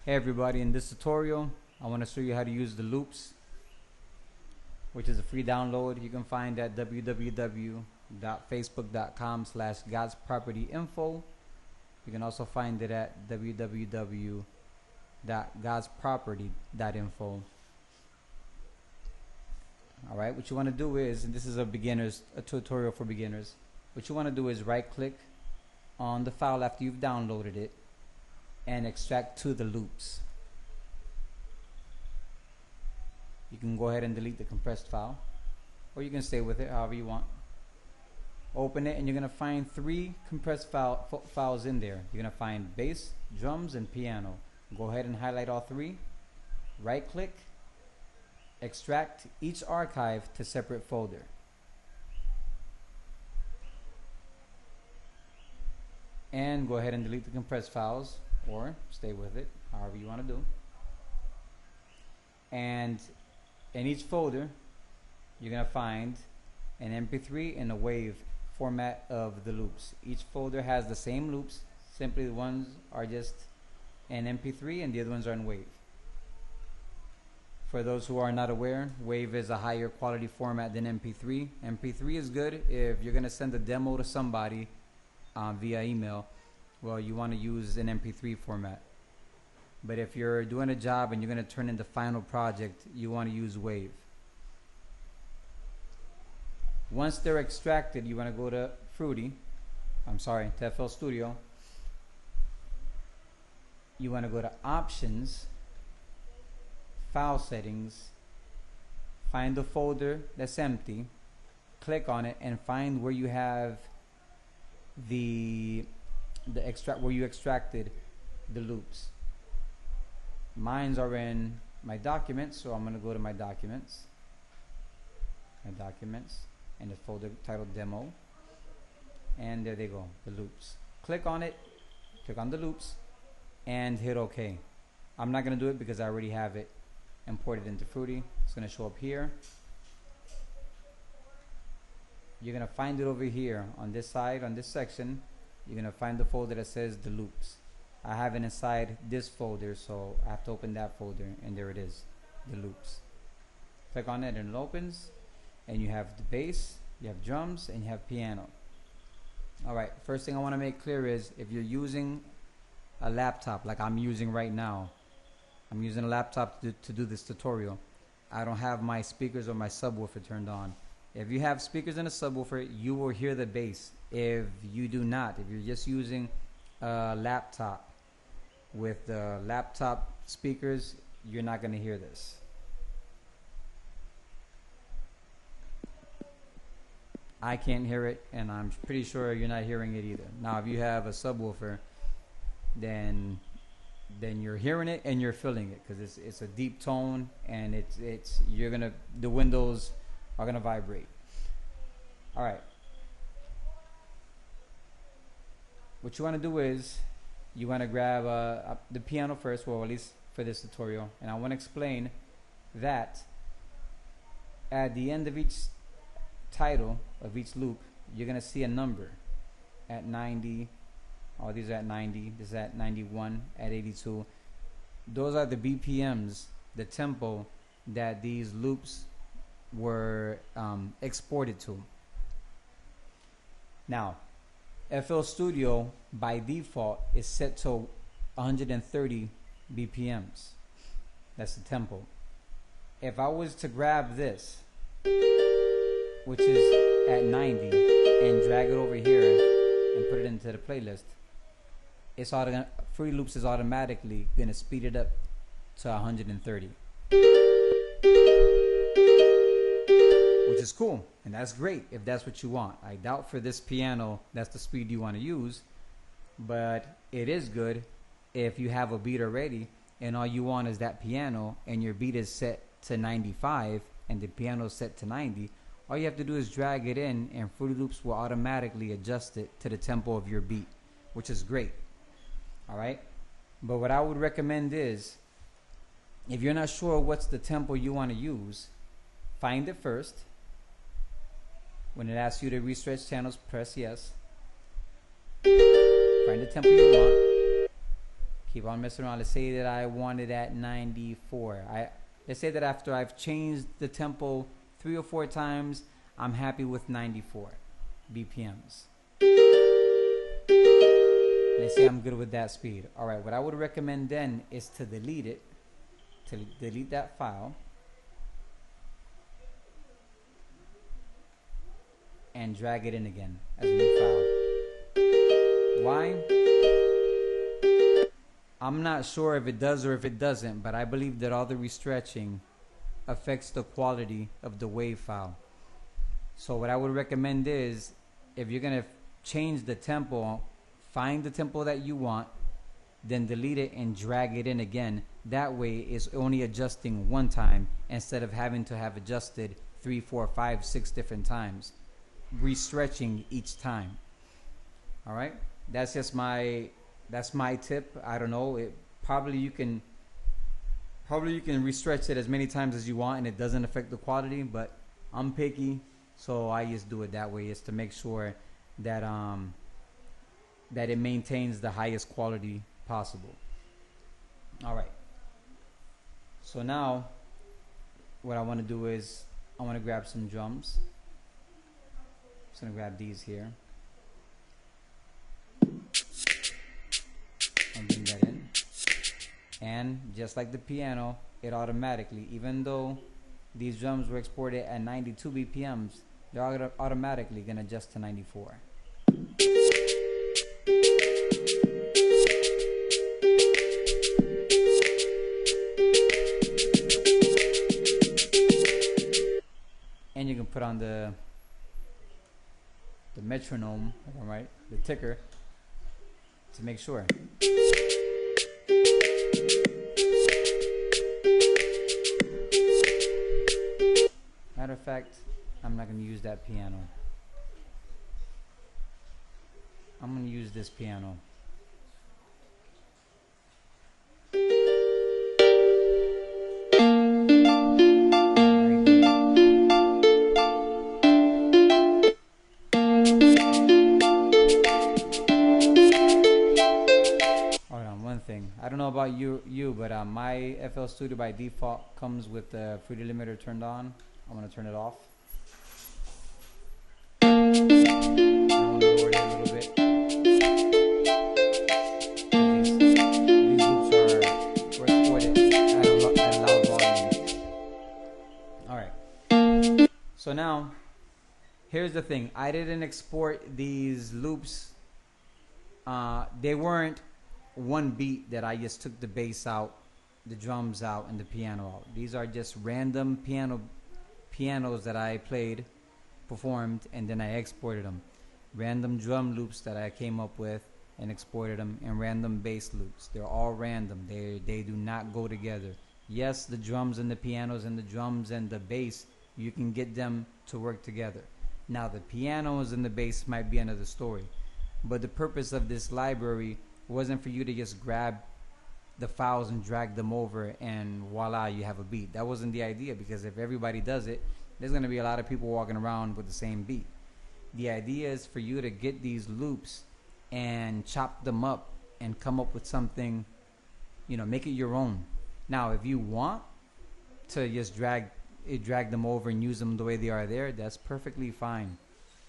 Hey everybody, in this tutorial I want to show you how to use the loops, which is a free download you can find at www.facebook.com/godspropertyinfo. You can also find it at www.godsproperty.info. Alright, what you want to do is, and this is a tutorial for beginners, what you want to do is right click on the file after you've downloaded it and extract to the loops. You can go ahead and delete the compressed file, or you can stay with it however you want. Open it and you're going to find three compressed files in there. You're going to find bass, drums, and piano. Go ahead and highlight all three, right click, extract each archive to separate folder. And go ahead and delete the compressed files, or stay with it however you want to do. And in each folder you're going to find an MP3 and a WAV format of the loops. Each folder has the same loops, simply the ones are just in MP3 and the other ones are in WAV. For those who are not aware, WAV is a higher quality format than MP3. MP3 is good if you're going to send a demo to somebody via email. Well, you want to use an MP3 format. But if you're doing a job and you're going to turn in the final project, you want to use WAV. Once they're extracted, you want to go to FL Studio. You want to go to Options, File Settings, find the folder that's empty, click on it, and find where you have where you extracted the loops. Mines are in my documents, so I'm going to go to my documents, and the folder titled demo, and there they go, the loops. Click on it, click on the loops, and hit OK. I'm not going to do it because I already have it imported into Fruity. It's going to show up here. You're going to find it over here on this side, on this section. You're going to find the folder that says the loops. I have it inside this folder, so I have to open that folder, and there it is, the loops. Click on it and it opens, and you have the bass, you have drums, and you have piano. Alright, first thing I want to make clear is, if you're using a laptop like I'm using right now, I'm using a laptop to do this tutorial, I don't have my speakers or my subwoofer turned on. If you have speakers and a subwoofer, you will hear the bass. If you do not, if you're just using a laptop with the laptop speakers, you're not going to hear this. I can't hear it, and I'm pretty sure you're not hearing it either. Now, if you have a subwoofer, then you're hearing it and you're feeling it, because it's a deep tone, and the windows are gonna vibrate. All right. What you want to do is you want to grab the piano first, well, at least for this tutorial, and I want to explain that at the end of each title of each loop, you're gonna see a number at 90. Oh, these are at 90. This is at 91. At 82. Those are the BPMs, the tempo that these loops were exported to. Now, FL Studio by default is set to 130 BPMs. That's the tempo. If I was to grab this, which is at 90, and drag it over here and put it into the playlist, Fruity Loops is automatically going to speed it up to 130, which is cool, and that's great if that's what you want. I doubt for this piano that's the speed you want to use, but it is good if you have a beat already and all you want is that piano, and your beat is set to 95 and the piano is set to 90. All you have to do is drag it in, and Fruity Loops will automatically adjust it to the tempo of your beat, which is great. Alright, but what I would recommend is, if you're not sure what's the tempo you want to use, find it first. When it asks you to restretch channels, press yes. Find the tempo you want, keep on messing around. Let's say that I want it at 94. Let's say that after I've changed the tempo 3 or 4 times, I'm happy with 94 BPMs. Let's say I'm good with that speed. All right, what I would recommend then is to delete it, to delete that file, and drag it in again as a new file. Why? I'm not sure if it does or if it doesn't, but I believe that all the restretching affects the quality of the wave file. So what I would recommend is, if you're gonna change the tempo, find the tempo that you want, then delete it and drag it in again. That way it's only adjusting one time instead of having to have adjusted 3, 4, 5, 6 different times, restretching each time. All right, that's just my tip. I don't know, probably you can restretch it as many times as you want and it doesn't affect the quality, but I'm picky, so I just do it that way, is to make sure that that it maintains the highest quality possible. All right, so now what I want to do is I want to grab some drums. I'm just going to grab these here and bring that in, and just like the piano, it automatically, even though these drums were exported at 92 BPMs, they're automatically going to adjust to 94. And you can put on the metronome, right, the ticker, to make sure. Matter of fact, I'm not going to use that piano. I'm going to use this piano. I don't know about you, but my FL Studio by default comes with the frequency limiter turned on. I'm going to turn it off. I want to lower it a little bit. These loops were exported at a loud volume. Alright. So now, here's the thing. I didn't export these loops. They weren't one beat that I just took the bass out, the drums out, and the piano out. These are just random pianos that I played, performed, and then I exported them. Random drum loops that I came up with and exported them, and random bass loops. They're all random. They do not go together. Yes, the drums and the pianos and the drums and the bass, you can get them to work together. Now the pianos and the bass might be another story, but the purpose of this library wasn't for you to just grab the files and drag them over and voila, you have a beat. That wasn't the idea, because if everybody does it, there's going to be a lot of people walking around with the same beat. The idea is for you to get these loops and chop them up and come up with something, make it your own. Now, if you want to just drag them over and use them the way they are there, that's perfectly fine.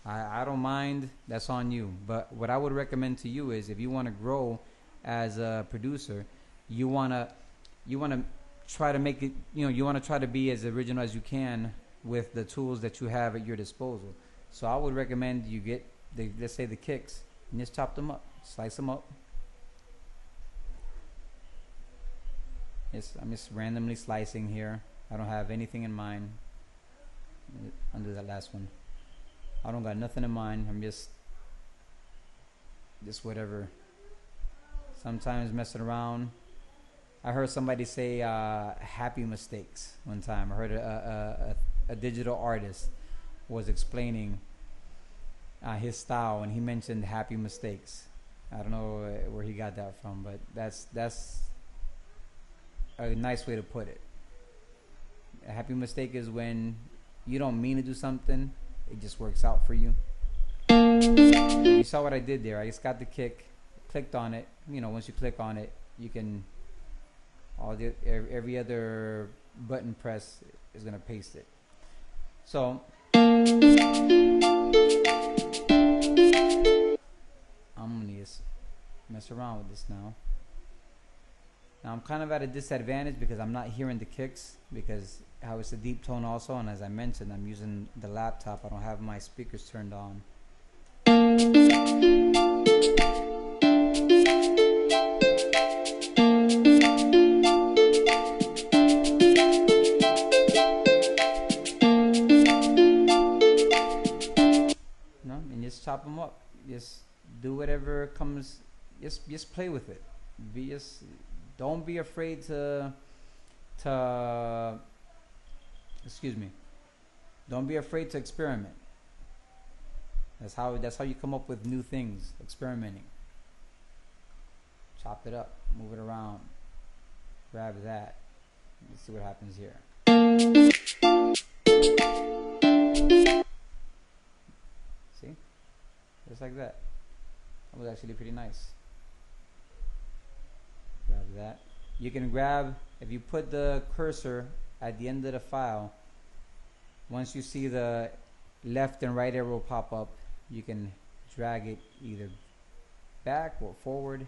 I don't mind. That's on you. But what I would recommend to you is, if you want to grow as a producer, you want to try to make it, you want to try to be as original as you can with the tools that you have at your disposal. So I would recommend you get let's say the kicks, and just chop them up, slice them up. I'm just randomly slicing here. I don't have anything in mind. Undo that last one. I don't got nothing in mind. I'm just whatever. Sometimes messing around. I heard somebody say happy mistakes one time. I heard a digital artist was explaining his style, and he mentioned happy mistakes. I don't know where he got that from, but that's a nice way to put it. A happy mistake is when you don't mean to do something, it just works out for you. You saw what I did there. I just got the kick, clicked on it. Once you click on it, you can every other button press is gonna paste it. So I'm gonna just mess around with this now. Now I'm kind of at a disadvantage because I'm not hearing the kicks, because how it's a deep tone also, and as I mentioned, I'm using the laptop. I don't have my speakers turned on. No, and just chop them up. Just do whatever comes. Just play with it. Don't be afraid to excuse me. Don't be afraid to experiment. That's how you come up with new things. Experimenting. Chop it up, move it around, grab that. Let's see what happens here. See? Just like that. That was actually pretty nice. Grab that. You can grab, if you put the cursor at the end of the file, once you see the left and right arrow pop up, you can drag it either back or forward.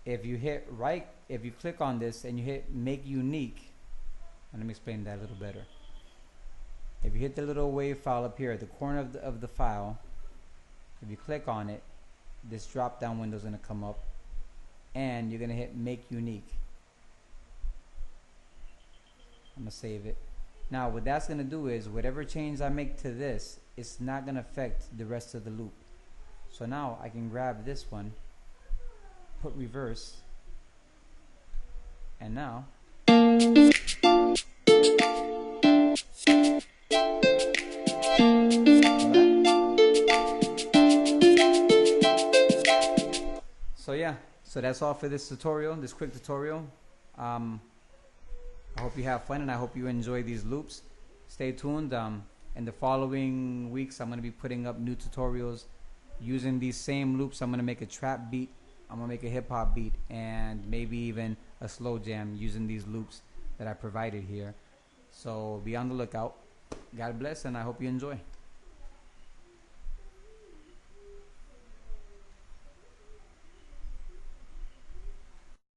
If you hit right, if you click on this and you hit make unique, and let me explain that a little better. If you hit the little wave file up here at the corner of the file, if you click on it, this drop down window is going to come up, and you're going to hit make unique. I'm going to save it. Now what that's going to do is whatever change I make to this, it's not going to affect the rest of the loop. So now I can grab this one, put reverse, and now so yeah, so that's all for this tutorial, this quick tutorial. I hope you have fun and I hope you enjoy these loops. Stay tuned. In the following weeks I'm going to be putting up new tutorials using these same loops. I'm going to make a trap beat, I'm going to make a hip-hop beat, and maybe even a slow jam using these loops that I provided here. So be on the lookout. God bless, and I hope you enjoy.